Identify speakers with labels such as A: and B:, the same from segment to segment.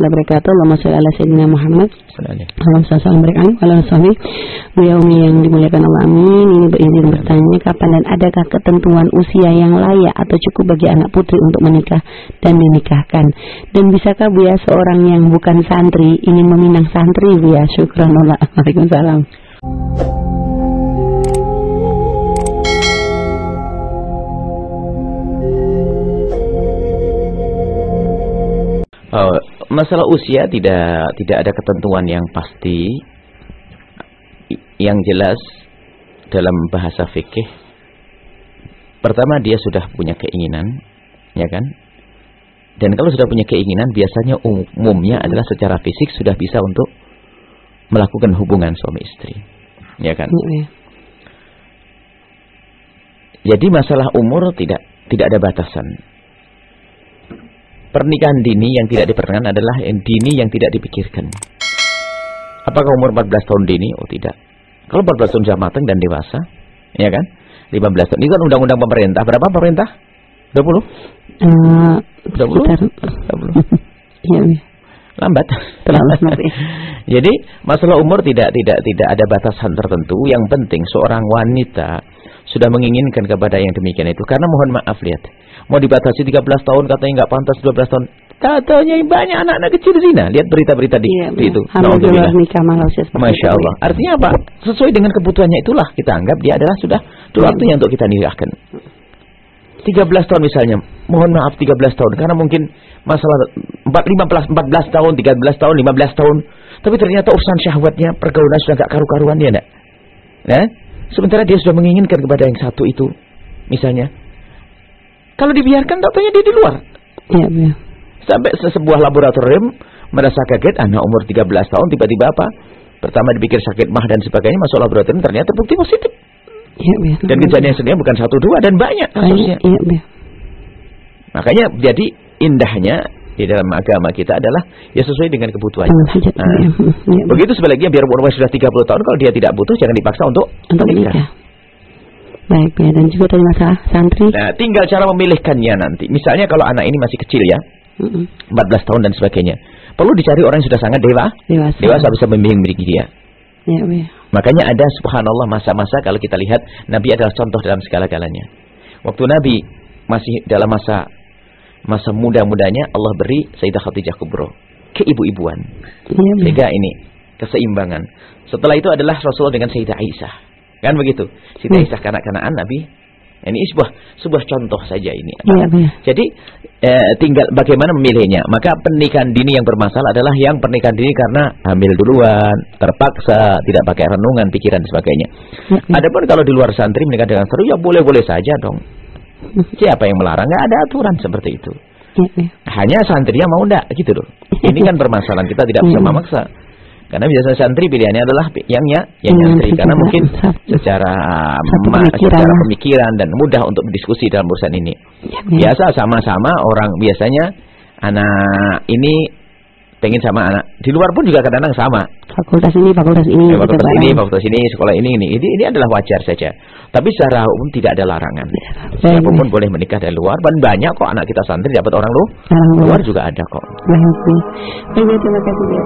A: warahmatullahi wabarakatuh. Allahumma sholli ala sayyidina Muhammad. Beliau yang dimuliakan Allah, amin. Ini berizin bertanya, kapan dan adakah ketentuan usia yang layak atau cukup bagi anak putri untuk menikah dan dinikahkan? Dan bisakah Buya seorang yang bukan santri ingin meminang santri, Buya? Syukran Allah. Waalaikumsalam.
B: Masalah usia tidak ada ketentuan yang pasti. Yang jelas dalam bahasa fikih, pertama dia sudah punya keinginan, ya kan? Dan kalau sudah punya keinginan, biasanya umumnya adalah secara fisik sudah bisa untuk melakukan hubungan suami istri, ya kan? Jadi masalah umur tidak ada batasan. Pernikahan dini yang tidak diperkenankan adalah dini yang tidak dipikirkan. Apakah umur 14 tahun dini? Oh tidak. Kalau 14 tahun sudah matang dan dewasa, ya kan? 15 tahun. Ini kan undang-undang pemerintah. Berapa pemerintah? 20? 20?
A: Iya.
B: Lambat. Jadi masalah umur tidak ada batasan tertentu. Yang penting seorang wanita sudah menginginkan kepada yang demikian itu. Karena mohon maaf, lihat, mau dibatasi 13 tahun katanya nggak pantas, 12 tahun. Katanya banyak anak-anak kecil zina. Lihat berita-berita di itu. Masya Allah. Artinya apa? Sesuai dengan kebutuhannya itulah kita anggap dia adalah sudah waktunya untuk kita nikahkan. 13 tahun misalnya. Mohon maaf 13 tahun. Karena mungkin masalah 14 tahun, 13 tahun, 15 tahun. Tapi ternyata urusan syahwatnya, pergaulan sudah gak karu-karuan dia, enggak? Nah, sementara dia sudah menginginkan kepada yang satu itu. Misalnya. Kalau dibiarkan, tahu-tahunya dia di luar.
A: Iya, iya.
B: Sampai sebuah laboratorium merasa kaget, anak umur 13 tahun tiba-tiba apa? Pertama dipikir sakit mah dan sebagainya, masuk laboratorium ternyata bukti positif.
A: Iya, iya.
B: Dan kejadian sebenarnya bukan 1, 2 dan banyak kasusnya.
A: Iya, iya.
B: Makanya jadi indahnya di dalam agama kita adalah ya sesuai dengan kebutuhan. Begitu sebaliknya biar umur sudah 30 tahun, kalau dia tidak butuh jangan dipaksa untuk menikah.
A: Baik, ya. Dan juga tadi masalah santri.
B: Nah, tinggal cara memilihkannya nanti. Misalnya kalau anak ini masih kecil ya, 14 tahun dan sebagainya, perlu dicari orang yang sudah sangat dewasa bisa membimbing dia.
A: Ya, ya.
B: Makanya ada subhanallah masa-masa kalau kita lihat Nabi adalah contoh dalam segala-galanya. Waktu Nabi masih dalam masa muda-mudanya, Allah beri Sayyidah Khadijah Kubro keibu-ibuan. Ya, sehingga ini keseimbangan. Setelah itu adalah Rasulullah dengan Sayyidah Aisyah. Kan begitu? Sayyidah Aisyah kanak-kanakan Nabi. Ini sebuah contoh saja ini.
A: Ya, ya.
B: Jadi tinggal bagaimana memilihnya. Maka pernikahan dini yang bermasalah adalah yang pernikahan dini karena hamil duluan, terpaksa, tidak pakai renungan, pikiran dan sebagainya. Ya, ya. Adapun kalau di luar santri menikah dengan seru, ya boleh-boleh saja dong. Siapa yang melarang? Nggak ada aturan seperti itu.
A: Ya, ya.
B: Hanya santrinya mau enggak gitu loh. Ini kan permasalahan, kita tidak bisa memaksa. Karena biasanya santri pilihannya adalah yang nyantri, karena mungkin secara pemikiran dan mudah untuk berdiskusi dalam urusan ini. Biasa sama-sama orang biasanya anak ini pengen sama anak di luar pun juga kadang-kadang sama.
A: Fakultas ini, fakultas ini,
B: fakultas ini, sekolah ini. Ini adalah wajar saja. Tapi secara umum tidak ada larangan. Siapapun boleh menikah dari luar. Dan banyak kok anak kita santri dapat orang luar juga ada kok.
A: Baik, terima kasih.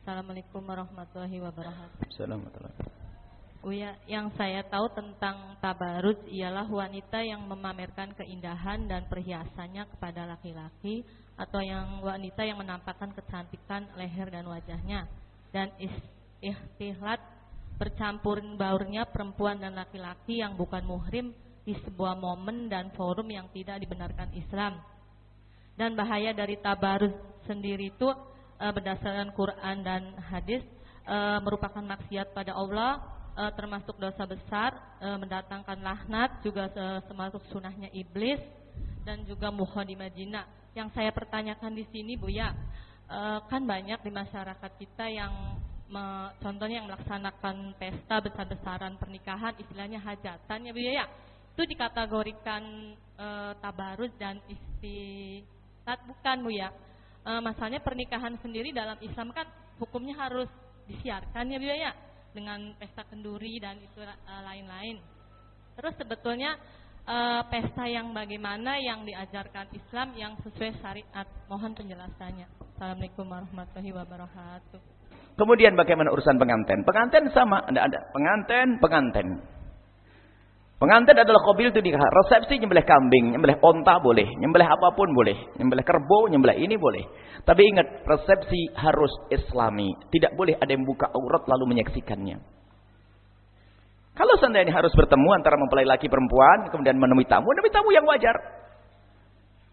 C: Assalamualaikum warahmatullahi wabarakatuh.
B: Assalamualaikum.
C: Uya, yang saya tahu tentang tabarruj ialah wanita yang memamerkan keindahan dan perhiasannya kepada laki-laki, atau yang wanita yang menampakkan kecantikan leher dan wajahnya, dan ikhtilat bercampur baurnya perempuan dan laki-laki yang bukan muhrim di sebuah momen dan forum yang tidak dibenarkan Islam. Dan bahaya dari tabarruj sendiri itu berdasarkan Quran dan hadis merupakan maksiat pada Allah, termasuk dosa besar, mendatangkan laknat, juga termasuk sunahnya iblis, dan juga mukhadimah jina. yang saya pertanyakan di sini Bu ya, kan banyak di masyarakat kita yang contohnya yang melaksanakan pesta besar-besaran pernikahan, istilahnya hajatan ya Bu ya, itu dikategorikan tabarus dan istiqat bukan Bu ya. Masalahnya pernikahan sendiri dalam Islam kan hukumnya harus disiarkan ya Bu ya, dengan pesta kenduri dan itu lain-lain. Terus sebetulnya pesta yang bagaimana yang diajarkan Islam yang sesuai syariat, mohon penjelasannya. Assalamualaikum warahmatullahi wabarakatuh.
B: Kemudian bagaimana urusan pengantin? Pengantin sama, ada pengantin. Pengantin adalah qabil itu nikah. Resepsi nyembelih kambing, nyembelih onta boleh, nyembelih apapun boleh, nyembelih kerbau, nyembelih ini boleh. Tapi ingat, resepsi harus Islami. Tidak boleh ada yang buka aurat lalu menyaksikannya. Kalau seandainya harus bertemu antara mempelai laki perempuan, kemudian menemui tamu yang wajar.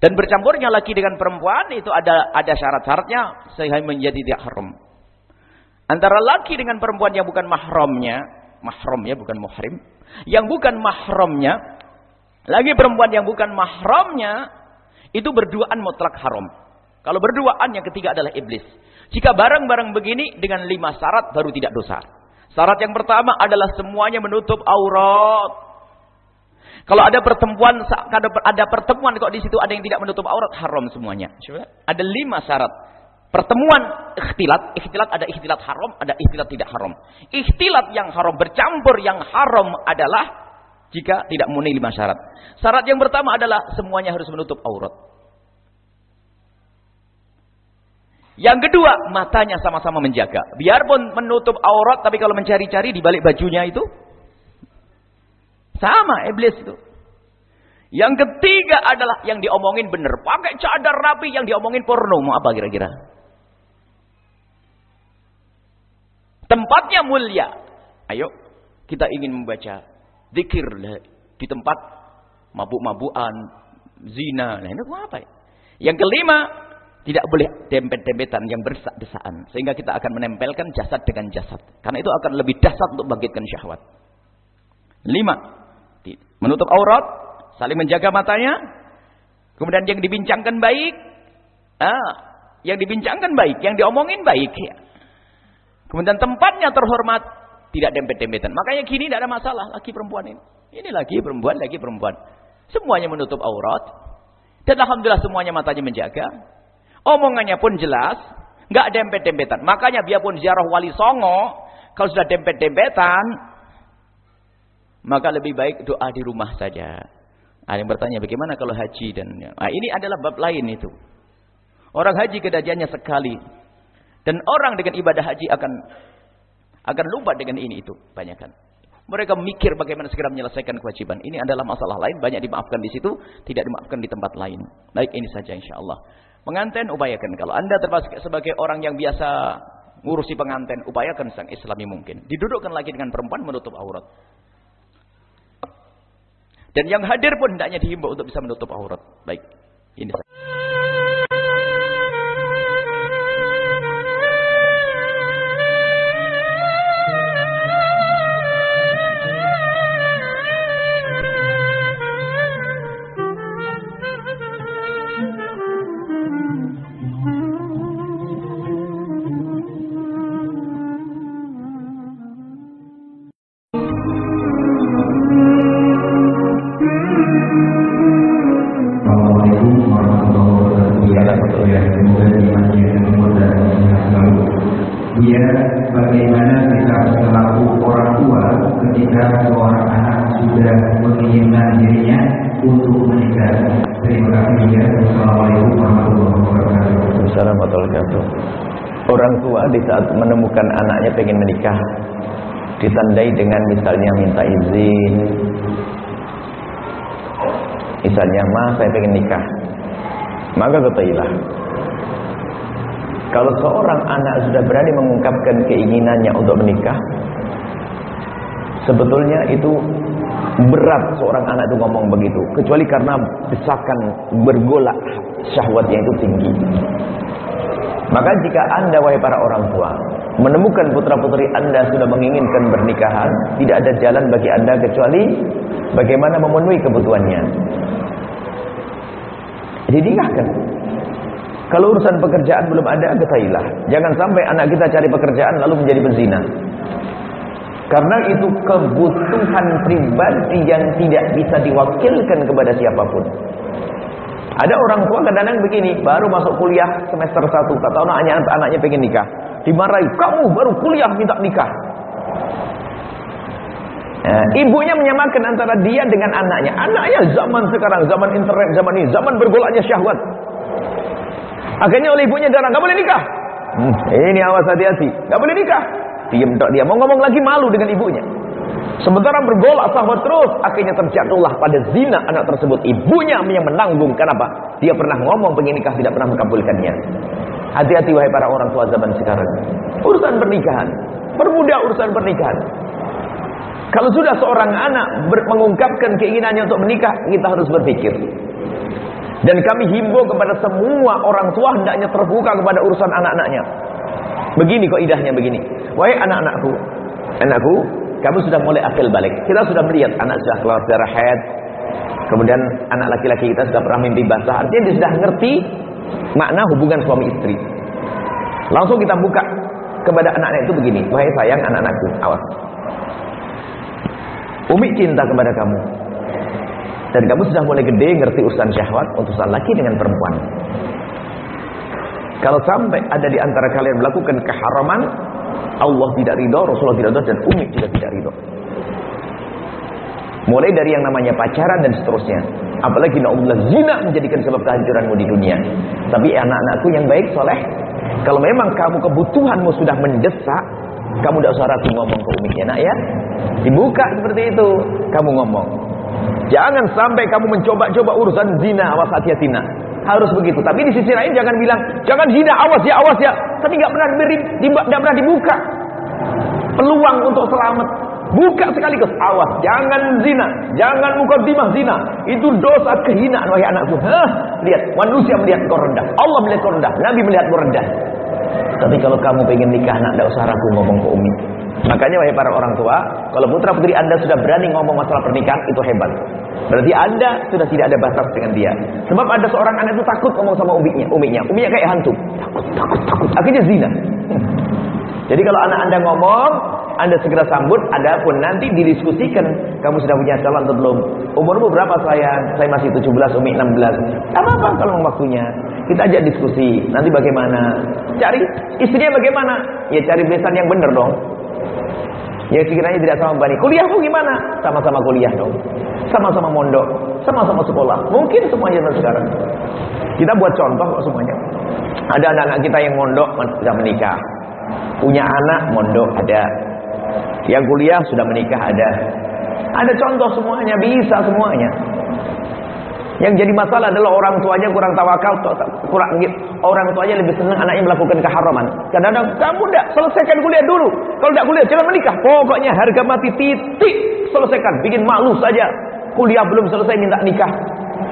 B: Dan bercampurnya laki dengan perempuan itu ada syarat-syaratnya sehingga menjadi tidak haram. Antara laki dengan perempuan yang bukan mahramnya, mahram ya bukan muhrim, yang bukan mahramnya, lagi perempuan yang bukan mahramnya, itu berduaan mutlak haram. Kalau berduaan yang ketiga adalah iblis. Jika barang-barang begini dengan 5 syarat baru tidak dosa. Syarat yang pertama adalah semuanya menutup aurat. Kalau ada pertemuan kok di situ ada yang tidak menutup aurat, haram semuanya. Ada 5 syarat. Pertemuan ikhtilat ada ikhtilat haram, ada ikhtilat tidak haram. Ikhtilat yang haram bercampur yang haram adalah jika tidak memenuhi 5 syarat. Syarat yang pertama adalah semuanya harus menutup aurat. Yang kedua, matanya sama-sama menjaga. Biarpun menutup aurat, tapi kalau mencari-cari di balik bajunya itu sama iblis itu. Yang ketiga adalah yang diomongin benar. Pakai cadar rapi, yang diomongin porno. Mau apa kira-kira? Tempatnya mulia. Ayo, kita ingin membaca zikir di tempat mabuk-mabukan, zina. Nah, ini apa ya? Yang kelima, tidak boleh dempet-dempetan yang berdesak-desaan. Sehingga kita akan menempelkan jasad dengan jasad. Karena itu akan lebih dahsyat untuk bangkitkan syahwat. 5. Menutup aurat, saling menjaga matanya. Kemudian yang dibincangkan baik. Yang dibincangkan baik, yang diomongin baik. Ya. Kemudian tempatnya terhormat, tidak dempet-dempetan. Makanya gini tidak ada masalah laki perempuan ini. Ini laki perempuan. Semuanya menutup aurat. Dan alhamdulillah semuanya matanya menjaga. Omongannya pun jelas, enggak dempet-dempetan. Makanya biarpun ziarah wali songo, kalau sudah dempet-dempetan, maka lebih baik doa di rumah saja. Ada yang bertanya bagaimana kalau haji dan ini adalah bab lain itu. Orang haji kedajiannya sekali. Dan orang dengan ibadah haji akan lupa dengan ini itu banyakkan. Mereka mikir bagaimana segera menyelesaikan kewajiban. Ini adalah masalah lain, banyak dimaafkan di situ, tidak dimaafkan di tempat lain. Baik, ini saja insyaallah. Pengantin upayakan, kalau Anda termasuk sebagai orang yang biasa ngurusi pengantin, upayakan sang Islami mungkin. Didudukkan lagi dengan perempuan menutup aurat. Dan yang hadir pun hendaknya dihimbau untuk bisa menutup aurat. Baik, ini saja.
D: Bagaimana kita selaku orang tua ketika seorang anak sudah menginginkan dirinya untuk menikah. Terima kasih ya. Assalamualaikum warahmatullahi wabarakatuh.
B: Assalamualaikum warahmatullahi wabarakatuh. Orang tua di saat menemukan anaknya pengen menikah, ditandai dengan misalnya minta izin. Misalnya, "Ma, saya pengen nikah." Maka katailah. Kalau seorang anak sudah berani mengungkapkan keinginannya untuk menikah, sebetulnya itu berat seorang anak itu ngomong begitu. Kecuali karena desakan bergolak syahwatnya itu tinggi. Maka jika Anda, wahai para orang tua, menemukan putra-putri Anda sudah menginginkan pernikahan, tidak ada jalan bagi Anda kecuali bagaimana memenuhi kebutuhannya. Dinikahkan. Kalau urusan pekerjaan belum ada, ketahuilah, jangan sampai anak kita cari pekerjaan lalu menjadi pezina. Karena itu kebutuhan pribadi yang tidak bisa diwakilkan kepada siapapun. Ada orang tua kadang-kadang begini, baru masuk kuliah semester 1, kata anaknya pengen nikah, dimarahi, kamu baru kuliah minta nikah. Ibunya menyamakan antara dia dengan anaknya. Anaknya zaman sekarang, zaman internet, zaman ini, zaman bergolaknya syahwat. Akhirnya oleh ibunya darah, gak boleh nikah. Ini awas, hati-hati, gak boleh nikah. Diam tak dia, mau ngomong lagi malu dengan ibunya. Sementara bergolak syahwat terus, akhirnya terjatuhlah pada zina anak tersebut. Ibunya yang menanggung. Kenapa? Dia pernah ngomong pengen nikah, tidak pernah mengabulkannya. Hati-hati wahai para orang tua zaman sekarang. Urusan pernikahan, permudah urusan pernikahan. Kalau sudah seorang anak mengungkapkan keinginannya untuk menikah, kita harus berpikir. Dan kami himbau kepada semua orang tua hendaknya terbuka kepada urusan anak-anaknya. Begini kok idahnya begini. Wahai anak-anakku, anakku, kamu sudah mulai akil balik. Kita sudah melihat anak sudah keluar darah haid. Kemudian anak laki-laki kita sudah pernah mimpi basah. Artinya dia sudah ngerti makna hubungan suami istri. Langsung kita buka kepada anak-anak itu begini. Wahai sayang anak-anakku, awas. Umi cinta kepada kamu. Dan kamu sudah mulai gede ngerti urusan syahwat, urusan laki dengan perempuan. Kalau sampai ada di antara kalian melakukan keharaman, Allah tidak ridho, Rasulullah tidak ridho, dan Umi juga tidak ridho. Mulai dari yang namanya pacaran dan seterusnya. Apalagi na'udzubillah zina menjadikan sebab kehancuranmu di dunia. Tapi anak-anakku yang baik, soleh, kalau memang kamu kebutuhanmu sudah mendesak, kamu tidak usah ragu ngomong ke uminya, nak ya. Dibuka seperti itu, kamu ngomong. Jangan sampai kamu mencoba-coba urusan zina, awas hati-hati nak. Harus begitu. Tapi di sisi lain jangan bilang, jangan zina, awas ya. Tapi nggak pernah dibuka peluang untuk selamat. Buka sekaligus, awas, jangan zina, jangan mukaddimah zina. Itu dosa kehinaan wahai anakku. Lihat, manusia melihat kau rendah, Allah melihat kau rendah, Nabi melihat kau rendah. Tapi kalau kamu pengen nikah, nak, tidak usah ragu ngomong ke umi. Makanya wahai para orang tua, kalau putra putri anda sudah berani ngomong masalah pernikahan, itu hebat. Berarti anda sudah tidak ada batas dengan dia. Sebab ada seorang anak itu takut ngomong sama uminya kayak hantu. Takut. Akhirnya zina. Jadi kalau anak anda ngomong, anda segera sambut. Adapun nanti didiskusikan, kamu sudah punya calon atau belum? Umurmu berapa sayang? Saya masih 17, umi 16. Apa-apa kalau waktunya. Kita ajak diskusi. Nanti bagaimana? Cari istrinya bagaimana? Ya cari besan yang benar dong. Ya sekiranya tidak sama bani. Kuliahmu gimana? Sama-sama kuliah dong. Sama-sama mondok, sama-sama sekolah. Mungkin semuanya sekarang. Kita buat contoh kok semuanya. Ada anak-anak kita yang mondok sudah menikah. Punya anak mondok ada. Yang kuliah sudah menikah ada. Ada contoh semuanya, bisa semuanya. Yang jadi masalah adalah orang tuanya kurang tawakal, orang tuanya lebih senang anaknya melakukan keharaman. Kadang-kadang kamu tidak selesaikan kuliah dulu. Kalau tidak kuliah jangan menikah. Pokoknya harga mati titik selesaikan, bikin malu saja. Kuliah belum selesai minta nikah.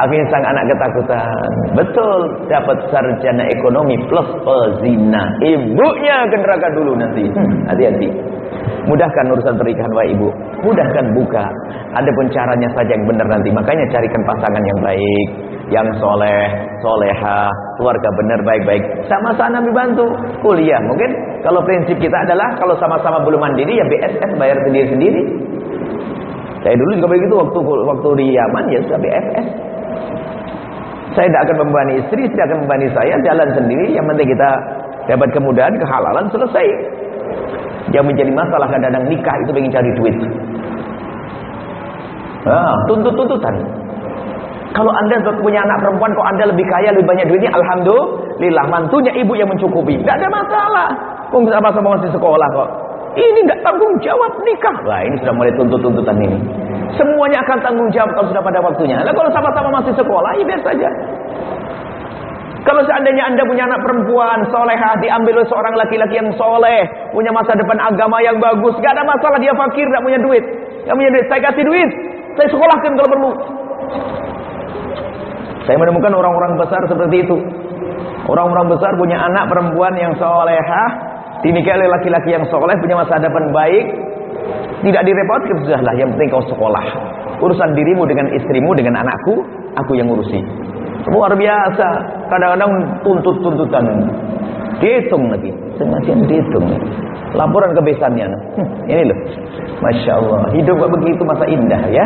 B: Akhirnya sang anak ketakutan. Betul, dapat sarjana ekonomi plus pezina. Ibunya ke neraka dulu nanti. Hati-hati. Mudahkan urusan pernikahan wahai ibu. Mudahkan buka. Adapun caranya saja yang benar nanti. Makanya carikan pasangan yang baik, yang soleh, soleha, keluarga benar baik-baik. Sama-sama dibantu. Kuliah mungkin kalau prinsip kita adalah kalau sama-sama belum mandiri ya BSS bayar sendiri-sendiri. Saya dulu juga begitu waktu di Yaman ya sudah BSS. Saya tidak akan membebani istri, tidak akan membebani saya, jalan sendiri. Yang penting kita dapat kemudahan, kehalalan, selesai. Yang menjadi masalah kadang-kadang nikah itu ingin cari duit. Tuntut-tuntutan. Kalau anda punya anak perempuan, kok anda lebih kaya, lebih banyak duitnya, alhamdulillah, mantunya ibu yang mencukupi. Tidak ada masalah. Kok sama-sama masih sekolah kok. Ini tidak tanggung jawab nikah. Wah, ini sudah mulai tuntut-tuntutan ini. Semuanya akan tanggung jawab kalau sudah pada waktunya. Nah, kalau sama-sama masih sekolah, ya biasa saja. Kalau seandainya anda punya anak perempuan solehah, diambil oleh seorang laki-laki yang soleh, punya masa depan agama yang bagus, gak ada masalah dia fakir, gak punya duit. Gak punya duit, saya kasih duit, saya sekolahkan kalau perlu. Saya menemukan orang-orang besar seperti itu. Orang-orang besar punya anak perempuan yang solehah, dinikahi oleh laki-laki yang soleh, punya masa depan baik, tidak direpotkan, sudahlah, yang penting kau sekolah. Urusan dirimu dengan istrimu, dengan anakku, aku yang ngurusi. Luar biasa. kadang-kadang tuntutan. Dihitung lagi. Semacam dihitung. Laporan kebesarannya. Ini loh. Masya Allah. Hidup begitu masa indah ya.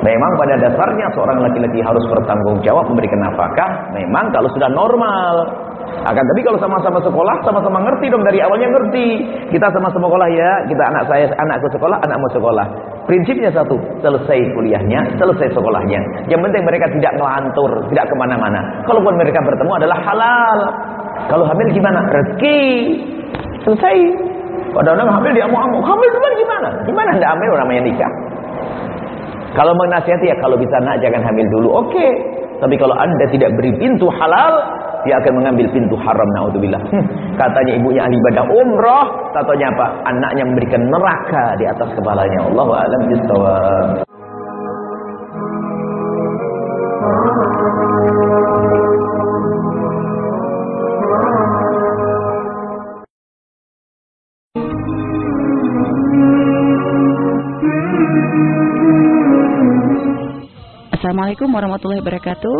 B: Memang pada dasarnya seorang laki-laki harus bertanggung jawab memberikan nafkah. Memang kalau sudah normal. Akan tapi kalau sama-sama sekolah, sama-sama ngerti dong, dari awalnya ngerti. Kita sama-sama sekolah ya, kita anakku sekolah, anakmu sekolah. Prinsipnya satu, selesai kuliahnya, selesai sekolahnya. Yang penting mereka tidak ngelantur, tidak kemana-mana. Kalaupun mereka bertemu adalah halal. Kalau hamil gimana? Rezeki. Selesai. Kadang-kadang hamil dia mau hamil duluan gimana? Gimana anda hamil namanya nikah? Kalau menasihati ya kalau bisa nak jangan hamil dulu. Oke. Tapi kalau anda tidak beri pintu halal, dia akan mengambil pintu haram, naudzubillah. Katanya ibunya ahli ibadah umrah, katanya apa? Anaknya memberikan neraka di atas kepalanya. Allahu a'lam bishawab.
A: Assalamualaikum warahmatullahi wabarakatuh.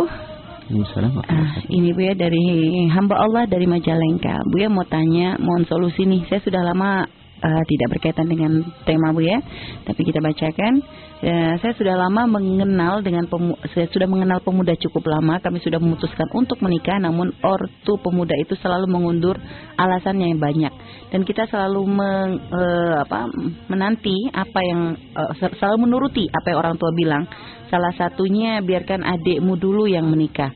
A: Ini Bu ya dari hamba Allah dari Majalengka. Bu ya mau tanya, mohon solusi nih. Saya sudah lama tidak berkaitan dengan tema Bu ya, tapi kita bacakan. Saya sudah lama mengenal saya sudah mengenal pemuda cukup lama. Kami sudah memutuskan untuk menikah, namun ortu pemuda itu selalu mengundur alasannya yang banyak. Dan kita selalu menanti apa yang selalu menuruti apa yang orang tua bilang. Salah satunya biarkan adikmu dulu yang menikah.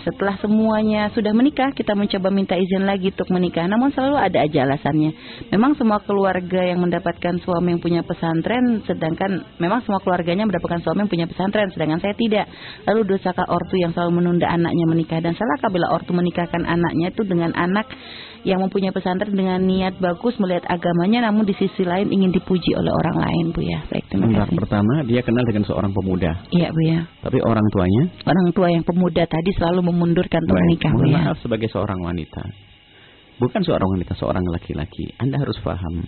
A: Setelah semuanya sudah menikah, kita mencoba minta izin lagi untuk menikah. Namun selalu ada aja alasannya. Memang semua keluarga yang mendapatkan suami yang punya pesantren, sedangkan punya pesantren, sedangkan saya tidak. Lalu dosakah ortu yang selalu menunda anaknya menikah? Dan salahkah bila ortu menikahkan anaknya itu dengan anak yang mempunyai pesantren dengan niat bagus melihat agamanya, namun di sisi lain ingin dipuji oleh orang lain, Bu ya? Baik, terima kasih.
E: Pertama, dia kenal dengan seorang pemuda.
A: Iya, Bu ya.
E: Tapi orang tuanya? Orang
A: tua yang pemuda tadi selalu memundurkan untuk menikah, Bu ya.
E: Maaf, sebagai seorang wanita, bukan seorang wanita, seorang laki-laki, Anda harus paham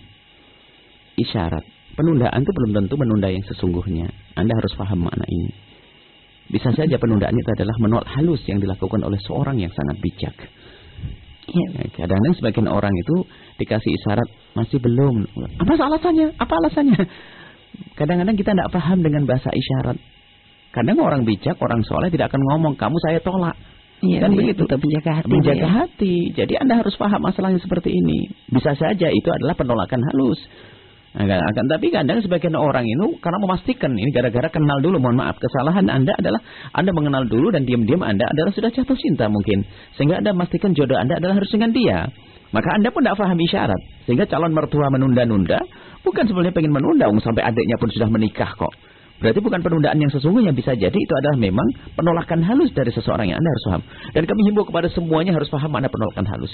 E: isyarat. Penundaan itu belum tentu menunda yang sesungguhnya. Anda harus paham makna ini. Bisa saja penundaan itu adalah menolak halus yang dilakukan oleh seorang yang sangat bijak. Ya, kadang-kadang sebagian orang itu dikasih isyarat masih belum. Apa alasannya? Kadang-kadang kita tidak paham dengan bahasa isyarat. Kadang orang bijak, orang soleh tidak akan ngomong kamu saya tolak.
A: Iya,
E: kan begitu.
A: Untuk menjaga hati.
E: Menjaga hati. Jadi Anda harus paham masalah yang seperti ini. Bisa saja itu adalah penolakan halus. Tapi kadang sebagian orang itu karena memastikan ini gara-gara kenal dulu. Mohon maaf, kesalahan Anda adalah Anda mengenal dulu dan diam-diam Anda adalah sudah jatuh cinta mungkin, sehingga Anda memastikan jodoh Anda adalah harus dengan dia. Maka Anda pun tidak paham isyarat, sehingga calon mertua menunda-nunda bukan sebenarnya pengen menunda, sampai adiknya pun sudah menikah kok. Berarti bukan penundaan yang sesungguhnya, bisa jadi itu adalah memang penolakan halus dari seseorang yang Anda harus paham. Dan kami himbau kepada semuanya harus paham mana penolakan halus.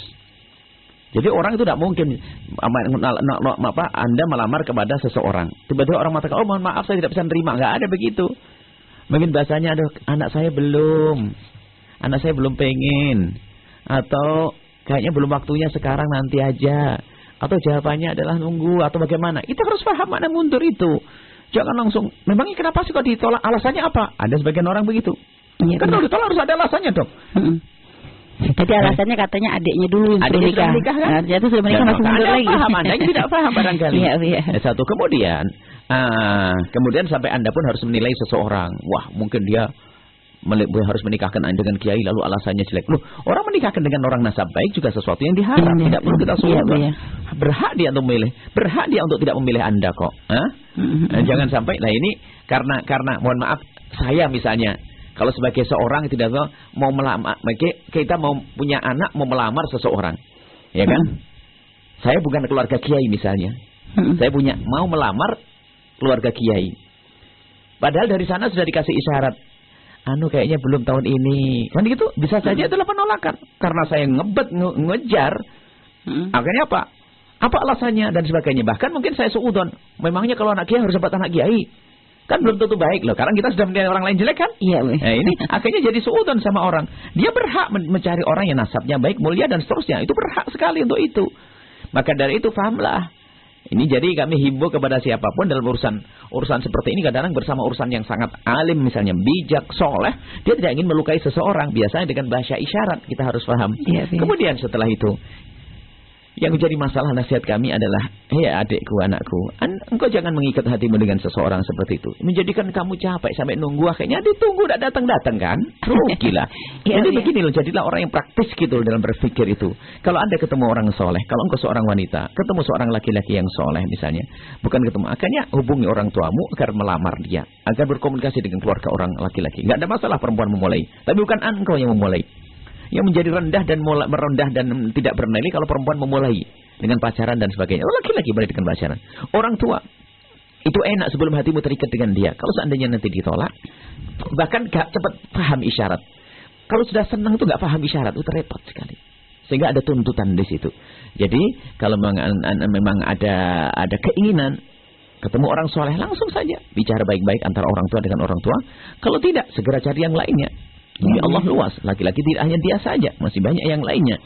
E: Jadi orang itu tidak mungkin Anda melamar kepada seseorang. Tiba-tiba orang mengatakan, oh mohon maaf saya tidak bisa nerima. Nggak ada begitu. Mungkin bahasanya, aduh anak saya belum pengen. Atau kayaknya belum waktunya sekarang, nanti aja. Atau jawabannya adalah nunggu atau bagaimana. Itu harus paham mana mundur itu. Jangan langsung, memangnya kenapa sih kok ditolak? Alasannya apa? Ada sebagian orang begitu. Ya, kan kalau ditolak harus ada alasannya dong.
A: Jadi alasannya katanya adiknya dulu yang sudah
E: nikah kan?
A: Adiknya itu sudah menikah masih mundur lagi.
E: Anda tidak paham barangkali.
A: Iya.
E: Satu kemudian sampai Anda pun harus menilai seseorang. Wah, mungkin dia harus menikahkan dengan kiai lalu alasannya jelek. Loh, orang menikahkan dengan orang nasab baik juga sesuatu yang diharap. Tidak perlu kita suruh. Berhak dia untuk memilih. Berhak dia untuk tidak memilih Anda kok. Jangan sampai. Nah ini karena mohon maaf, saya misalnya kalau sebagai seorang tidak mau melamar, kita mau punya anak, mau melamar seseorang, ya kan? Saya bukan keluarga kiai misalnya, saya mau melamar keluarga kiai. Padahal dari sana sudah dikasih isyarat, kayaknya belum tahun ini, kan gitu. Bisa saja itulah penolakan, karena saya ngejar. Akhirnya apa? Apa alasannya dan sebagainya. Bahkan mungkin saya suudon. Memangnya kalau anak kiai harus dapat anak kiai? Kan belum tentu baik loh. Karena kita sudah menilai orang lain jelek kan?
A: Iya.
E: Nah, ini akhirnya jadi suudon sama orang. Dia berhak mencari orang yang nasabnya baik, mulia dan seterusnya. Itu berhak sekali untuk itu. Maka dari itu fahamlah.
B: Ini jadi kami himbau kepada siapapun dalam urusan seperti ini, kadang-kadang bersama urusan yang sangat alim misalnya, bijak, soleh, dia tidak ingin melukai seseorang, biasanya dengan bahasa isyarat, kita harus paham. Kemudian setelah itu, yang menjadi masalah nasihat kami adalah, ya adikku, anakku, engkau jangan mengikat hatimu dengan seseorang seperti itu. Menjadikan kamu capek sampai nunggu, akhirnya ditunggu tidak datang-datang kan? Rugilah. Jadi begini loh, jadilah orang yang praktis gitu loh dalam berpikir itu. Kalau Anda ketemu orang soleh, kalau engkau seorang wanita, ketemu seorang laki-laki yang soleh misalnya, bukan ketemu, akhirnya hubungi orang tuamu agar melamar dia, agar berkomunikasi dengan keluarga orang laki-laki. Nggak ada masalah perempuan memulai, tapi bukan engkau yang memulai. Yang menjadi rendah dan merendah dan tidak bernilai kalau perempuan memulai dengan pacaran dan sebagainya. Laki-laki mulai dengan pacaran. Orang tua itu enak sebelum hatimu terikat dengan dia. Kalau seandainya nanti ditolak, bahkan gak cepat paham isyarat. Kalau sudah senang itu gak paham isyarat, itu repot sekali. Sehingga ada tuntutan di situ. Jadi kalau memang ada keinginan ketemu orang soleh, langsung saja bicara baik-baik antara orang tua dengan orang tua. Kalau tidak, segera cari yang lainnya. Jadi Allah luas, laki-laki tidak hanya dia saja, masih banyak yang lainnya.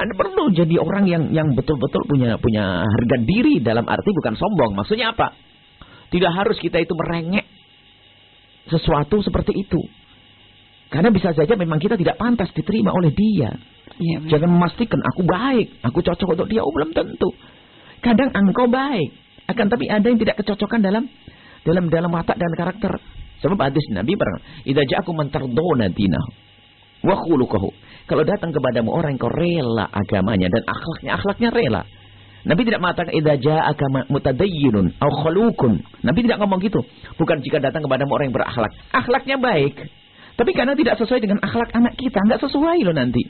B: Anda perlu jadi orang yang betul-betul punya harga diri, dalam arti bukan sombong. Maksudnya apa? Tidak harus kita itu merengek sesuatu seperti itu. Karena bisa saja memang kita tidak pantas diterima oleh dia. Jangan memastikan aku baik, aku cocok untuk dia. Oh, belum tentu. Kadang engkau baik, akan tapi ada yang tidak kecocokan dalam watak dan karakter. Sebab hadis Nabi berkata, "Idza ja'akum man tardawna dinahu wa khuluquhu." Kalau datang kepadamu orang yang kau rela agamanya dan akhlaknya rela. Nabi tidak mengatakan idza ja'aka mutadayyinun aw khuluqun. Nabi tidak ngomong gitu. Bukan jika datang kepadamu orang yang berakhlak. Akhlaknya baik. Tapi karena tidak sesuai dengan akhlak anak kita, enggak sesuai loh nanti.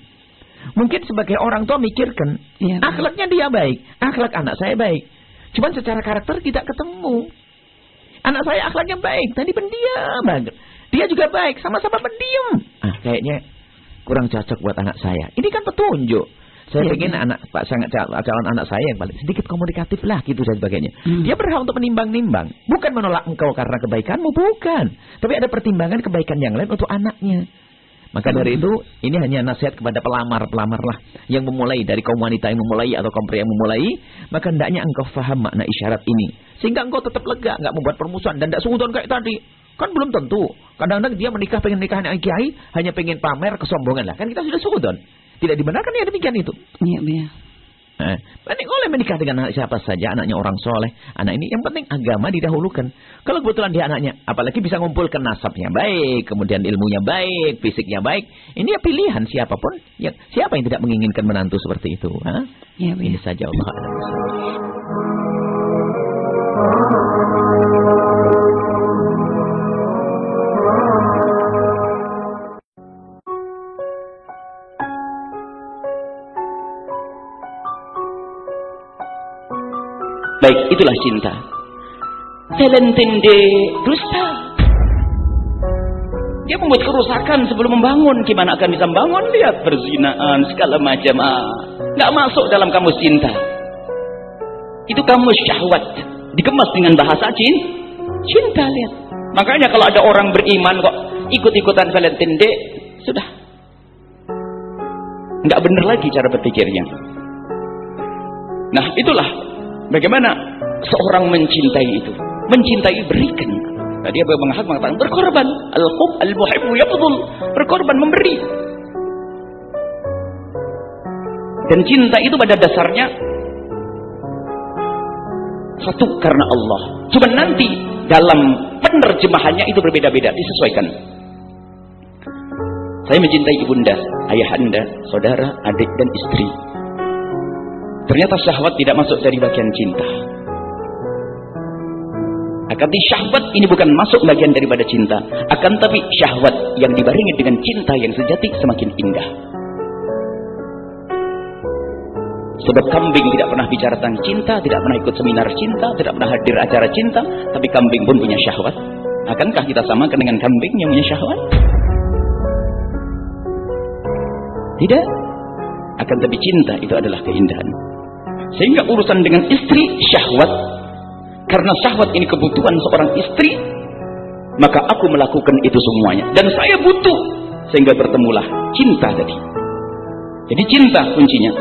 B: Mungkin sebagai orang tua mikirkan, akhlaknya dia baik, akhlak anak saya baik. Cuman secara karakter tidak ketemu. Anak saya akhlaknya baik, tadi pendiam banget. Dia juga baik, sama-sama pendiam. Kayaknya kurang cocok buat anak saya. Ini kan petunjuk. Saya pengen calon anak saya yang paling sedikit komunikatif lah, gitu dan sebagainya. Dia berhak untuk menimbang-nimbang. Bukan menolak engkau karena kebaikanmu, bukan. Tapi ada pertimbangan kebaikan yang lain untuk anaknya. Maka dari itu, ini hanya nasihat kepada pelamar-pelamar lah. Yang memulai, dari kaum wanita yang memulai atau kaum pria yang memulai. Maka hendaknya engkau faham makna isyarat ini. Sehingga engkau tetap lega, enggak membuat permusuhan. Dan tidak suudon kayak tadi. Kan belum tentu. Kadang-kadang dia menikah, pengen nikah anak kiai, hanya pengen pamer kesombongan lah. Kan kita sudah suudon. Tidak dibenarkan ya demikian itu. Iya. Boleh menikah dengan anak siapa saja, anaknya orang soleh. Anak ini yang penting agama didahulukan. Kalau kebetulan dia anaknya, apalagi bisa ngumpulkan nasabnya baik, kemudian ilmunya baik, fisiknya baik. Ini ya pilihan siapapun. Siapa yang tidak menginginkan menantu seperti itu? Ini saja Allah.
E: Baik, itulah cinta. Valentine dusta. Dia membuat kerusakan sebelum membangun. Gimana akan bisa membangun? Lihat perzinaan, segala macam. Nggak masuk dalam kamus cinta. Itu kamus syahwat. Dikemas dengan bahasa cinta, lihat. Makanya kalau ada orang beriman kok ikut-ikutan Valentine Day, sudah. Nggak benar lagi cara berpikirnya. Nah, itulah bagaimana seorang mencintai itu. Mencintai, berikan. Tadi Abu Mahad mengatakan berkorban. Al-hub al-muhibbu yabdul. Berkorban, memberi. Dan cinta itu pada dasarnya satu karena Allah. Cuma nanti dalam penerjemahannya itu berbeda-beda, disesuaikan. Saya mencintai ibunda, ayahanda, saudara, adik dan istri. Ternyata syahwat tidak masuk dari bagian cinta. Akan tapi syahwat ini bukan masuk bagian daripada cinta. Akan tapi syahwat yang dibarengi dengan cinta yang sejati semakin indah. Sebab kambing tidak pernah bicara tentang cinta, tidak pernah ikut seminar cinta, tidak pernah hadir acara cinta, tapi kambing pun punya syahwat. Akankah kita samakan dengan kambing yang punya syahwat? Tidak. Akan tapi cinta itu adalah keindahan. Sehingga urusan dengan istri syahwat. Karena syahwat ini kebutuhan seorang istri, maka aku melakukan itu semuanya. Dan saya butuh. Sehingga bertemulah cinta tadi. Jadi cinta kuncinya.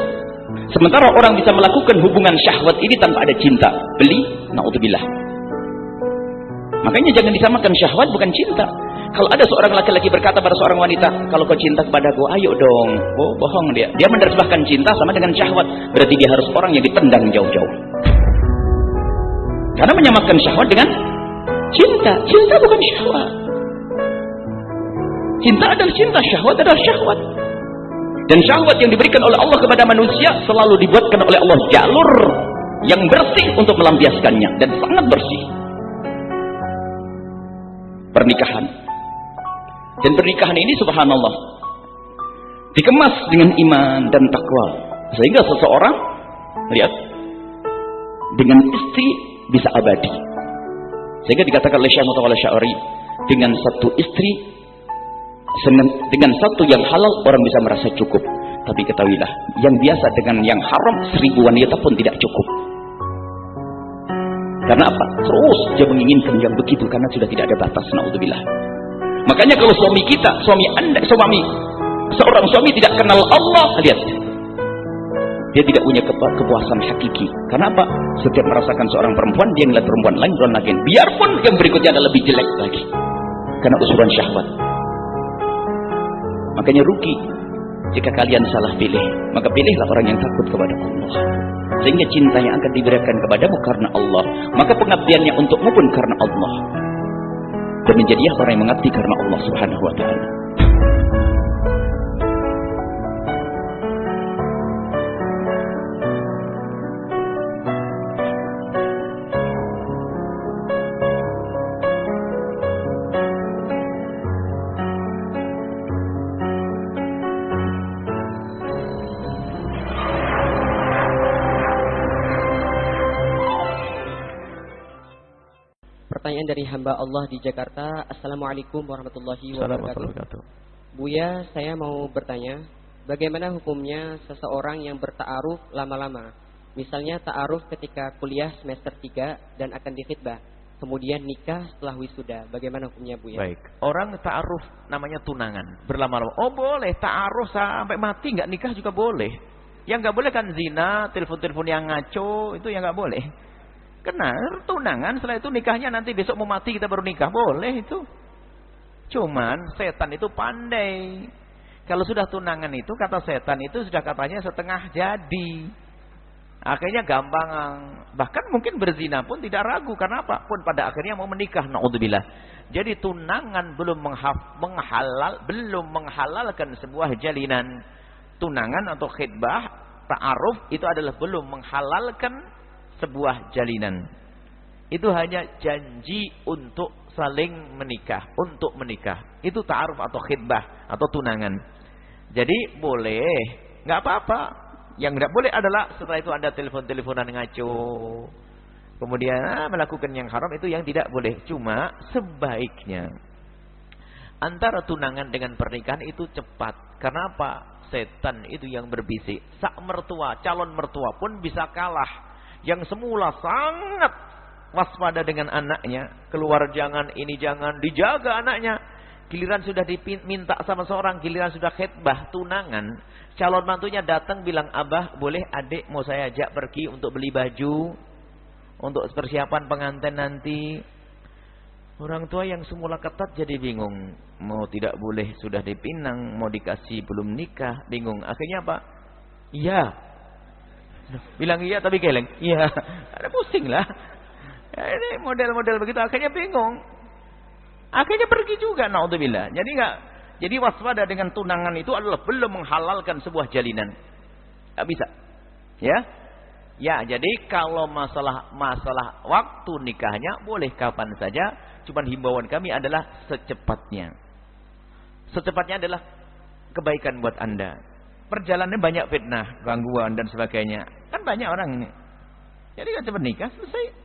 F: Sementara orang bisa melakukan hubungan syahwat ini tanpa ada cinta. Beli, naudzubillah. Makanya jangan disamakan syahwat bukan cinta. Kalau ada seorang laki-laki berkata pada seorang wanita, kalau kau cinta kepadaku, ayo dong. Oh, bohong dia. Dia menerjemahkan cinta sama dengan syahwat. Berarti dia harus orang yang ditendang jauh-jauh. Karena menyamakan syahwat dengan cinta. Cinta bukan syahwat. Cinta adalah cinta, syahwat adalah syahwat. Dan syahwat yang diberikan oleh Allah kepada manusia selalu dibuatkan oleh Allah jalur yang bersih untuk melampiaskannya. Dan sangat bersih. Pernikahan. Dan pernikahan ini subhanallah dikemas dengan iman dan takwa. Sehingga seseorang, lihat, dengan istri bisa abadi. Sehingga dikatakan oleh Syekh Mutawalla Sya'ari, dengan satu istri, dengan satu yang halal orang bisa merasa cukup. Tapi ketahuilah, yang biasa dengan yang haram 1000 wanita pun tidak cukup. Karena apa? Terus dia menginginkan yang begitu karena sudah tidak ada batas. Naudzubillah. Makanya kalau suami kita, seorang suami tidak kenal Allah, lihat, dia tidak punya kepuasan hakiki. Karena apa? Setiap merasakan seorang perempuan, dia melihat perempuan lain, biarpun yang berikutnya adalah lebih jelek lagi. Karena usuran syahwat. Makanya rugi jika kalian salah pilih. Maka pilihlah orang yang takut kepada Allah. Sehingga cinta yang akan diberikan kepadamu karena Allah. Maka pengabdiannya untukmu pun karena Allah. Dan menjadilah orang yang mengabdi karena Allah Subhanahu wa ta'ala.
G: Pertanyaan dari hamba Allah di Jakarta. Assalamualaikum warahmatullahi wabarakatuh. Buya, saya mau bertanya, bagaimana hukumnya seseorang yang berta'aruf lama-lama? Misalnya ta'aruf ketika kuliah semester 3 dan akan dikhitbah, kemudian nikah setelah wisuda. Bagaimana hukumnya, Buya?
B: Baik, orang ta'aruf namanya tunangan, berlama-lama. Oh boleh, ta'aruf sampai mati nggak nikah juga boleh. Yang nggak boleh kan zina, telepon-telepon yang ngaco, itu yang nggak boleh. Kenal tunangan, setelah itu nikahnya nanti besok mau mati kita baru nikah, boleh itu. Cuman setan itu pandai. Kalau sudah tunangan itu, kata setan itu sudah katanya setengah jadi. Akhirnya gampang, bahkan mungkin berzina pun tidak ragu. Karena apa? Pun pada akhirnya mau menikah. Naudzubillah. Jadi tunangan belum menghalalkan sebuah jalinan. Tunangan atau khitbah, ta'aruf itu adalah belum menghalalkan sebuah jalinan. Itu hanya janji untuk saling menikah, untuk menikah. Itu ta'aruf atau khitbah atau tunangan. Jadi boleh, nggak apa-apa. Yang tidak boleh adalah setelah itu Anda telepon-teleponan ngaco, kemudian melakukan yang haram, itu yang tidak boleh. Cuma sebaiknya antara tunangan dengan pernikahan itu cepat. Karena apa? Setan itu yang berbisik. Sak mertua, calon mertua pun bisa kalah. Yang semula sangat waspada dengan anaknya, keluar jangan, ini jangan, dijaga anaknya. Giliran sudah diminta sama seorang, giliran sudah khitbah, tunangan, calon mantunya datang bilang, abah boleh adik mau saya ajak pergi untuk beli baju, untuk persiapan pengantin nanti. Orang tua yang semula ketat jadi bingung, mau tidak boleh sudah dipinang, mau dikasih belum nikah, bingung. Akhirnya apa? Iya. Bilang iya tapi geleng. Iya. Ada pusing lah. Ya, ini model-model begitu akhirnya bingung. Akhirnya pergi juga, naudzubillah. Jadi waspada dengan tunangan itu adalah belum menghalalkan sebuah jalinan. Enggak bisa. Ya. Ya, jadi kalau masalah waktu nikahnya boleh kapan saja, cuman himbauan kami adalah secepatnya. Secepatnya adalah kebaikan buat Anda. Perjalanannya banyak fitnah, gangguan dan sebagainya. Kan banyak orang ini. Jadi kan cepat nikah, selesai.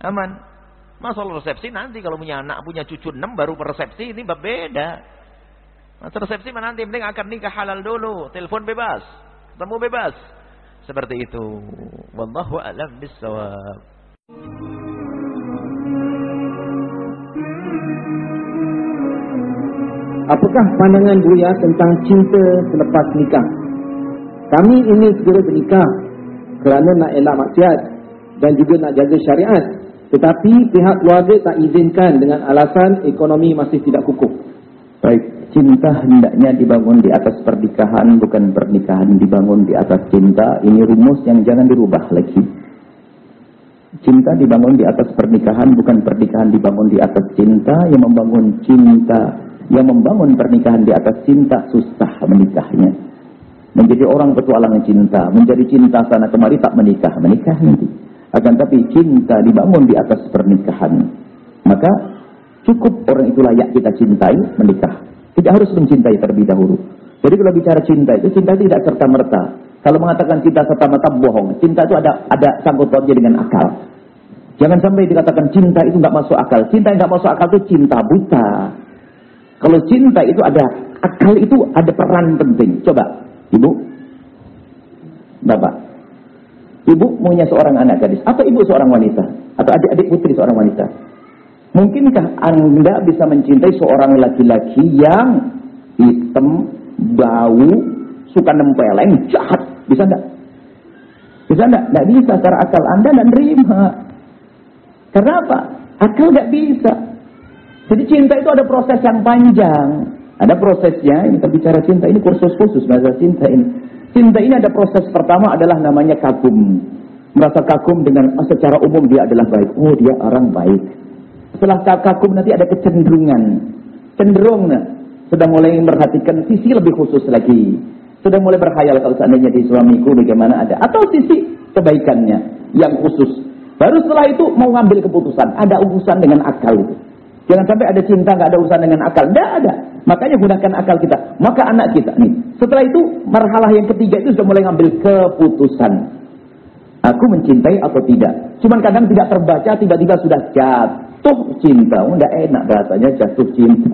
B: Aman. Masalah resepsi nanti kalau punya anak, punya cucu 6 baru resepsi, ini beda. Masa resepsi mana nanti, penting akan nikah halal dulu, telepon bebas, ketemu bebas. Seperti itu. Wallahu a'lam bissawab.
H: Apakah pandangan Buya tentang cinta selepas nikah? kami ini segera bernikah kerana nak elak maksiat dan juga nak jaga syariat. Tetapi pihak keluarga tak izinkan dengan alasan ekonomi masih tidak kukuh.
I: Baik, cinta hendaknya dibangun di atas pernikahan, bukan pernikahan dibangun di atas cinta. Ini rumus yang jangan dirubah lagi. Cinta dibangun di atas pernikahan, bukan pernikahan dibangun di atas cinta. Yang membangun cinta, yang membangun pernikahan di atas cinta, susah menikahnya. Menjadi orang petualang cinta, menjadi cinta sana kemari tak menikah nanti. Akan tapi cinta dibangun di atas pernikahan, maka cukup orang itu layak kita cintai, menikah. Tidak harus mencintai terlebih dahulu. Jadi kalau bicara cinta itu, cinta tidak serta-merta. Kalau mengatakan cinta serta-merta bohong. Cinta itu ada sangkut pautnya dengan akal. Jangan sampai dikatakan cinta itu nggak masuk akal. Cinta yang nggak masuk akal itu cinta buta. Kalau cinta itu ada akal, itu ada peran penting. Coba, Ibu, Bapak. Ibu punya seorang anak gadis, atau ibu seorang wanita, atau adik-adik putri seorang wanita. Mungkinkah Anda bisa mencintai seorang laki-laki yang hitam, bau, suka nempeleng, jahat? Bisa enggak? Bisa enggak? Enggak bisa. Secara akal Anda dan nerima. Karena apa? Akal enggak bisa. Jadi cinta itu ada proses yang panjang. Ada prosesnya. Ini terbicara cinta, ini kursus bahasa cinta ini. Cinta ini ada proses pertama adalah namanya kagum. Merasa kagum dengan secara umum dia adalah baik. Oh, dia orang baik. Setelah kagum nanti ada kecenderungan. Cenderung sudah mulai memperhatikan sisi lebih khusus lagi. Sudah mulai berkhayal kalau seandainya di suamiku bagaimana ada. Atau sisi kebaikannya yang khusus. Baru setelah itu mau ngambil keputusan. Ada urusan dengan akal itu. Jangan sampai ada cinta nggak ada urusan dengan akal. Tidak ada. Makanya gunakan akal kita. Maka anak kita nih. Setelah itu marhalah yang ketiga itu sudah mulai ngambil keputusan. Aku mencintai atau tidak. Cuman kadang tidak terbaca, tiba-tiba sudah jatuh cinta. Oh, tidak enak bahasanya jatuh cinta.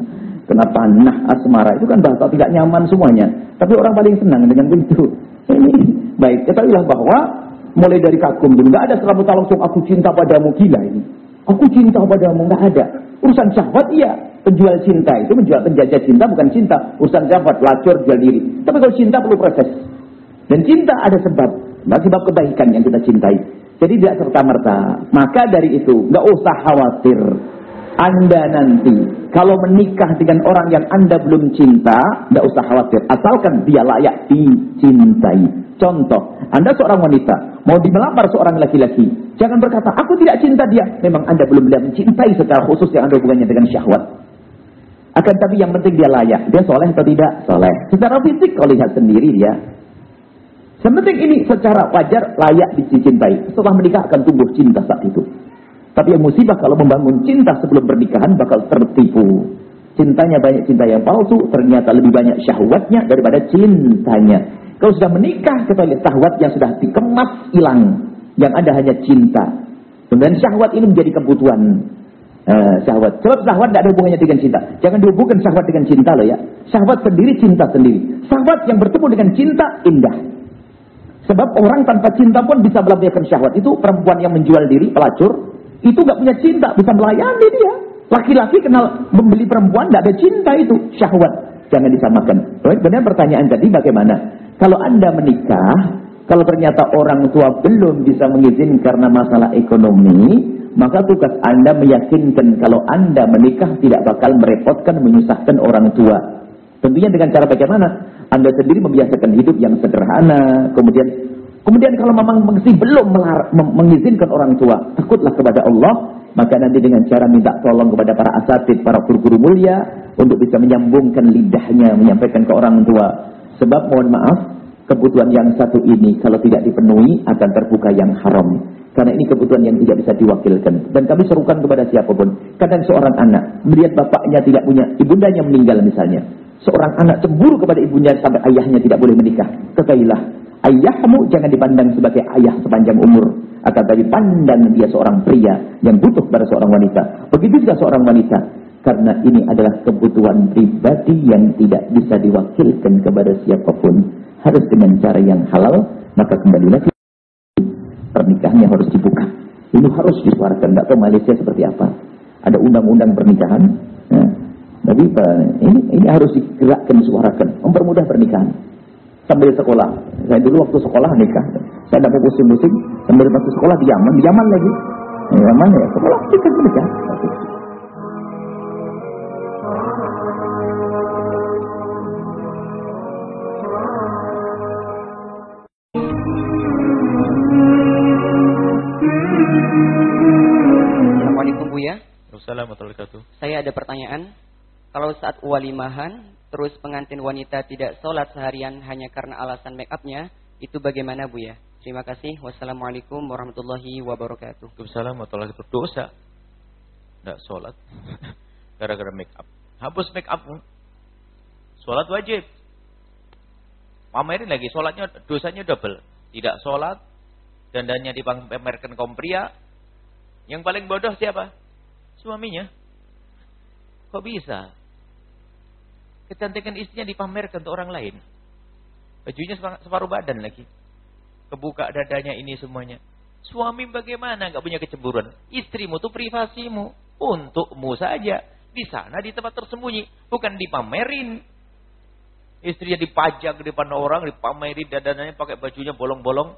I: Kenapa nah asmara itu kan bahasa tidak nyaman semuanya. Tapi orang paling senang dengan begitu. Ini baik. Ketahuilah bahwa mulai dari kagum dulu nggak ada serabut langsung aku cinta padamu, gila ini. Aku cinta padamu, nggak ada. Urusan syahwat iya. Penjual cinta itu menjual penjajah cinta bukan cinta. Urusan syahwat, pelacur, jual diri. Tapi kalau cinta perlu proses. Dan cinta ada sebab. Sebab kebaikan yang kita cintai. Jadi tidak serta-merta. Maka dari itu, nggak usah khawatir. Anda nanti, kalau menikah dengan orang yang Anda belum cinta, nggak usah khawatir. Asalkan dia layak dicintai. Contoh, Anda seorang wanita, mau melamar seorang laki-laki. Jangan berkata, aku tidak cinta dia. Memang Anda belum mencintai secara khusus yang ada hubungannya dengan syahwat. Akan tapi yang penting dia layak. Dia soleh atau tidak? Soleh. Secara fisik kau lihat sendiri dia. Sepenting ini secara wajar layak dicintai. Setelah menikah akan tumbuh cinta saat itu. Tapi yang musibah kalau membangun cinta sebelum pernikahan bakal tertipu. Cintanya banyak cinta yang palsu, ternyata lebih banyak syahwatnya daripada cintanya. Kalau sudah menikah, kita lihat syahwat yang sudah dikemas hilang. Yang ada hanya cinta. Kemudian syahwat ini menjadi kebutuhan. Syahwat. Sebab syahwat tidak ada hubungannya dengan cinta. Jangan dihubungkan syahwat dengan cinta loh ya. Syahwat sendiri, cinta sendiri. Syahwat yang bertemu dengan cinta, indah. Sebab orang tanpa cinta pun bisa melampiaskan syahwat. Itu perempuan yang menjual diri, pelacur. Itu nggak punya cinta, bisa melayani dia. Laki-laki kenal membeli perempuan, tidak ada cinta itu. Syahwat. Jangan disamakan. Baik, benar pertanyaan tadi bagaimana? Kalau Anda menikah, kalau ternyata orang tua belum bisa mengizinkan karena masalah ekonomi, maka tugas Anda meyakinkan kalau Anda menikah tidak bakal merepotkan, menyusahkan orang tua. Tentunya dengan cara bagaimana? Anda sendiri membiasakan hidup yang sederhana. Kemudian kalau memang masih belum mengizinkan orang tua, takutlah kepada Allah. Maka nanti dengan cara minta tolong kepada para asatid, para guru-guru mulia, untuk bisa menyambungkan lidahnya, menyampaikan ke orang tua. Sebab mohon maaf, kebutuhan yang satu ini kalau tidak dipenuhi akan terbuka yang haram. Karena ini kebutuhan yang tidak bisa diwakilkan. Dan kami serukan kepada siapapun. Kadang seorang anak melihat bapaknya tidak punya, ibundanya meninggal misalnya. Seorang anak cemburu kepada ibunya sampai ayahnya tidak boleh menikah. Ketahuilah, ayahmu jangan dipandang sebagai ayah sepanjang umur. Akan tapi pandang dia seorang pria yang butuh pada seorang wanita. Begitu juga seorang wanita. Karena ini adalah kebutuhan pribadi yang tidak bisa diwakilkan kepada siapapun. Harus dengan cara yang halal. Maka kembali lagi, pernikahannya harus dibuka. Ini harus disuarakan. Tidak tahu Malaysia seperti apa. Ada undang-undang pernikahan. Ya. Tapi ini harus digerakkan, disuarakan. Mempermudah pernikahan. sambil sekolah. Saya dulu waktu sekolah nikah, saya dapat pusing-pusing sambil waktu sekolah di Yaman lagi. Di Yaman ya, sekolah kita nikah.
G: Assalamualaikum Buya.
B: Assalamualaikum.
G: Saya ada pertanyaan. Kalau saat walimahan, terus pengantin wanita tidak sholat seharian hanya karena alasan make up-nya, itu bagaimana Buya? Terima kasih. Wassalamualaikum warahmatullahi wabarakatuh.
B: Waalaikumsalam warahmatullahi wabarakatuh. Dosa. Tidak sholat. Gara-gara make up. Hapus make up-mu. Sholat wajib. Pamerin lagi. Sholatnya, dosanya double. Tidak sholat. Dandannya dipamerkan kaum pria. Yang paling bodoh siapa? Suaminya. Kok bisa? Kecantikan istrinya dipamerkan untuk orang lain. Bajunya separuh badan lagi. Kebuka dadanya ini semuanya. Suami bagaimana? Gak punya kecemburuan. Istrimu itu privasimu. Untukmu saja. Di sana di tempat tersembunyi. Bukan dipamerin. Istrinya dipajang di depan orang. Dipamerin dadanya pakai bajunya bolong-bolong.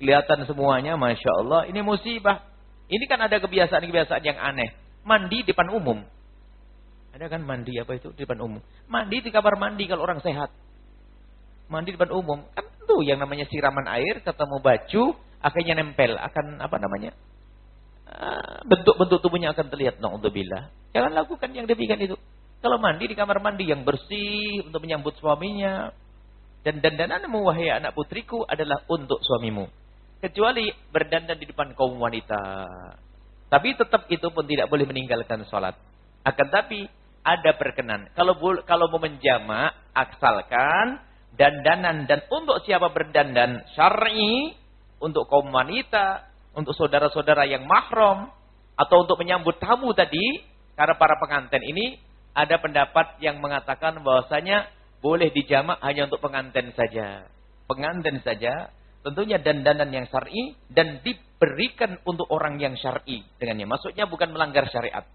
B: Kelihatan semuanya. Masya Allah. Ini musibah. Ini kan ada kebiasaan-kebiasaan yang aneh. Mandi di depan umum. Ada kan mandi apa itu di depan umum. Mandi di kamar mandi kalau orang sehat. Mandi di depan umum. Kan tuh yang namanya siraman air, ketemu baju, akhirnya nempel. Akan apa namanya? Bentuk-bentuk tubuhnya akan terlihat. Na'udzubillah. Jangan lakukan yang demikian itu. Kalau mandi di kamar mandi yang bersih untuk menyambut suaminya. Dan dandananmu wahai anak putriku adalah untuk suamimu. Kecuali berdandan di depan kaum wanita. Tapi tetap itu pun tidak boleh meninggalkan sholat. Akan tapi ada perkenan. Kalau mau menjamak, asalkan dandanan dan untuk siapa berdandan syar'i, untuk kaum wanita, untuk saudara-saudara yang mahram, atau untuk menyambut tamu tadi, karena para pengantin ini ada pendapat yang mengatakan bahwasanya boleh dijamak hanya untuk pengantin saja. Pengantin saja, tentunya dandanan yang syar'i dan diberikan untuk orang yang syar'i dengannya. Maksudnya bukan melanggar syariat.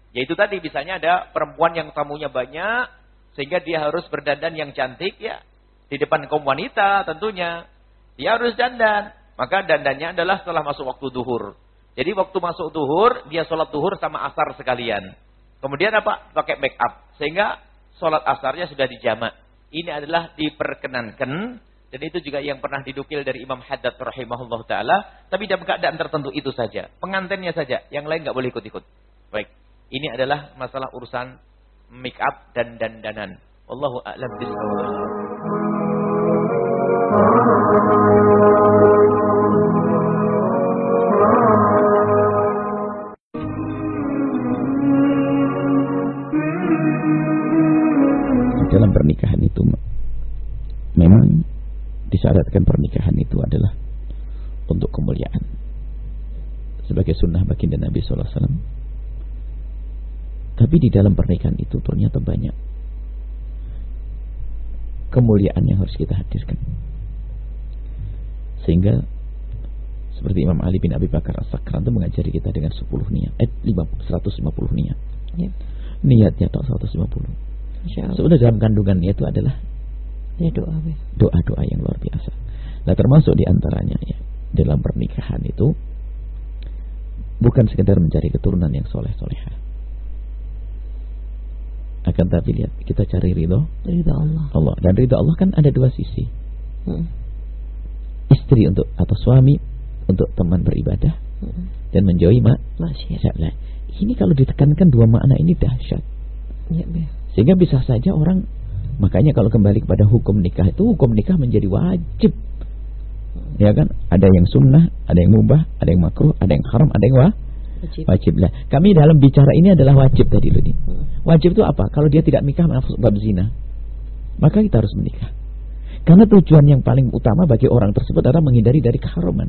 B: Yaitu tadi misalnya ada perempuan yang tamunya banyak sehingga dia harus berdandan yang cantik ya di depan kaum wanita tentunya. Dia harus dandan. Maka dandannya adalah setelah masuk waktu duhur. Jadi waktu masuk duhur dia sholat duhur sama asar sekalian. Kemudian apa? Pakai make up sehingga sholat asarnya sudah dijamak. Ini adalah diperkenankan dan itu juga yang pernah didukil dari Imam Haddad rahimahullah ta'ala. Tapi dalam keadaan tertentu itu saja. Pengantinnya saja. Yang lain nggak boleh ikut-ikut. Baik. Ini adalah masalah urusan make up dan dandanan. Wallahu a'lam bishawab.
E: Dalam pernikahan itu memang disyaratkan pernikahan itu adalah untuk kemuliaan sebagai sunnah baginda Nabi sallallahu alaihi wasallam. Tapi di dalam pernikahan itu ternyata banyak kemuliaan yang harus kita hadirkan. Sehingga seperti Imam Ali bin Abi Bakar As-Sakran itu mengajari kita dengan 10 niat, 150 niat. Ya. Niatnya tak 150. Sudah dalam kandungan itu adalah ya doa-doa yang luar biasa. Nah, termasuk di antaranya ya, dalam pernikahan itu bukan sekedar mencari keturunan yang soleh-solehah. Akan tapi lihat, kita cari ridho Allah. Dan ridho Allah kan ada dua sisi. Istri untuk atau suami untuk teman beribadah dan menjauhi maksiat. Ini kalau ditekankan dua makna ini dahsyat. Sehingga bisa saja orang, makanya kalau kembali kepada hukum nikah itu, hukum nikah menjadi wajib. Ya kan? Ada yang sunnah, ada yang mubah, ada yang makruh, ada yang haram, ada yang wajib. Lah, kami dalam bicara ini adalah wajib tadi loh. Wajib itu apa? Kalau dia tidak nikah masuk bab zina, maka kita harus menikah. Karena tujuan yang paling utama bagi orang tersebut adalah menghindari dari keharaman.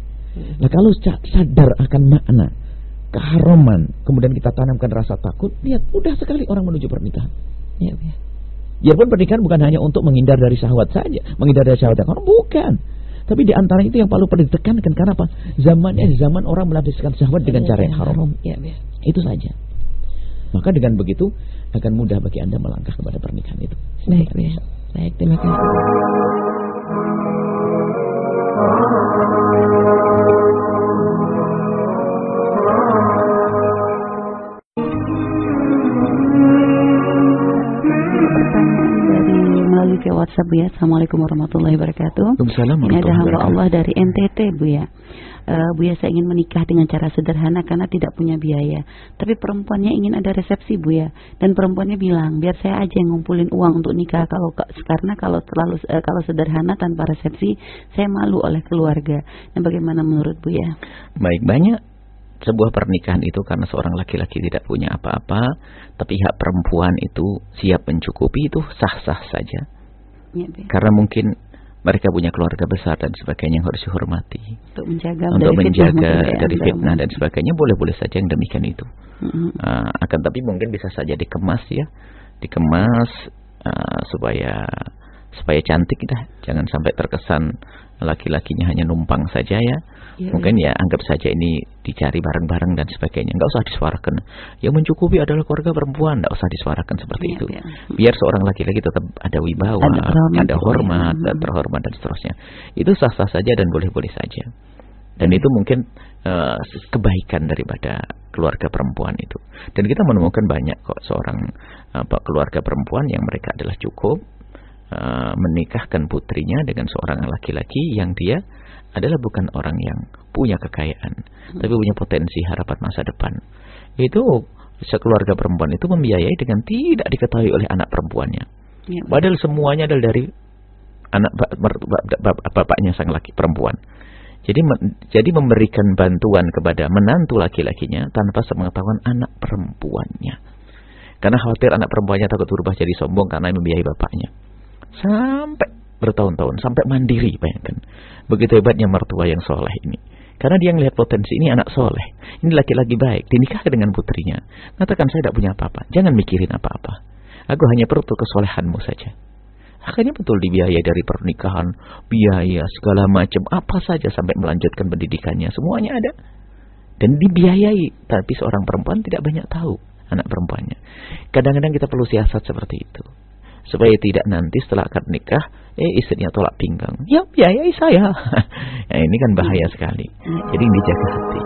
E: Nah, kalau sadar akan makna keharaman, kemudian kita tanamkan rasa takut, lihat mudah sekali orang menuju pernikahan. Biarpun pernikahan bukan hanya untuk menghindar dari syahwat saja, menghindar dari syahwat yang orang, bukan. Tapi di antara itu yang perlu ditekankan, karena apa? Zamannya zaman orang melampiaskan syahwat dengan cara yang haram. Itu saja.
B: Maka dengan begitu akan mudah bagi Anda melangkah kepada pernikahan itu.
A: Baik, ya. Baik, terima kasih. Melalui via WhatsApp Bu ya. Assalamualaikum warahmatullahi wabarakatuh. Ini ada hamba Allah dari NTT Bu ya. Bu ya, saya ingin menikah dengan cara sederhana karena tidak punya biaya. Tapi perempuannya ingin ada resepsi Bu ya. Dan perempuannya bilang biar saya aja yang ngumpulin uang untuk nikah karena kalau sederhana tanpa resepsi saya malu oleh keluarga. Dan bagaimana menurut Bu ya?
B: Baik, banyak sebuah pernikahan itu karena seorang laki-laki tidak punya apa-apa, tapi pihak perempuan itu siap mencukupi, itu sah-sah saja.
A: Ya,
B: karena mungkin mereka punya keluarga besar dan sebagainya yang harus dihormati.
A: Untuk menjaga
B: dari fitnah dan sebagainya, boleh-boleh saja yang demikian itu. Akan tapi mungkin bisa saja dikemas ya, supaya cantik dah, jangan sampai terkesan laki-lakinya hanya numpang saja ya. Mungkin ya anggap saja ini dicari bareng-bareng dan sebagainya. Enggak usah disuarakan. Yang mencukupi adalah keluarga perempuan. Enggak usah disuarakan seperti itu. Biar seorang laki-laki tetap ada wibawa, ada hormat, terhormat dan seterusnya. Itu sah-sah saja dan boleh-boleh saja. Dan itu mungkin kebaikan daripada keluarga perempuan itu. Dan kita menemukan banyak kok seorang keluarga perempuan yang mereka adalah cukup menikahkan putrinya dengan seorang laki-laki yang dia adalah bukan orang yang punya kekayaan, tapi punya potensi harapan masa depan. Itu sekeluarga perempuan itu membiayai dengan tidak diketahui oleh anak perempuannya. Padahal semuanya adalah dari anak bapaknya sang laki perempuan. Jadi memberikan bantuan kepada menantu laki-lakinya tanpa sepengetahuan anak perempuannya. Karena khawatir anak perempuannya takut berubah jadi sombong karena membiayai bapaknya. Sampai bertahun-tahun, sampai mandiri, bayangkan. Begitu hebatnya mertua yang soleh ini. Karena dia melihat potensi, ini anak soleh, ini laki-laki baik, dinikah dengan putrinya. Katakan saya tidak punya apa-apa, jangan mikirin apa-apa. Aku hanya perlu kesolehanmu saja. Akhirnya betul dibiayai dari pernikahan, biaya segala macam, apa saja sampai melanjutkan pendidikannya, semuanya ada. Dan dibiayai, tapi seorang perempuan tidak banyak tahu anak perempuannya. Kadang-kadang kita perlu siasat seperti itu. Supaya tidak nanti setelah akad nikah, istrinya tolak pinggang. Ya, biayai saya. Ya, ini kan bahaya sekali. Jadi dijaga hati.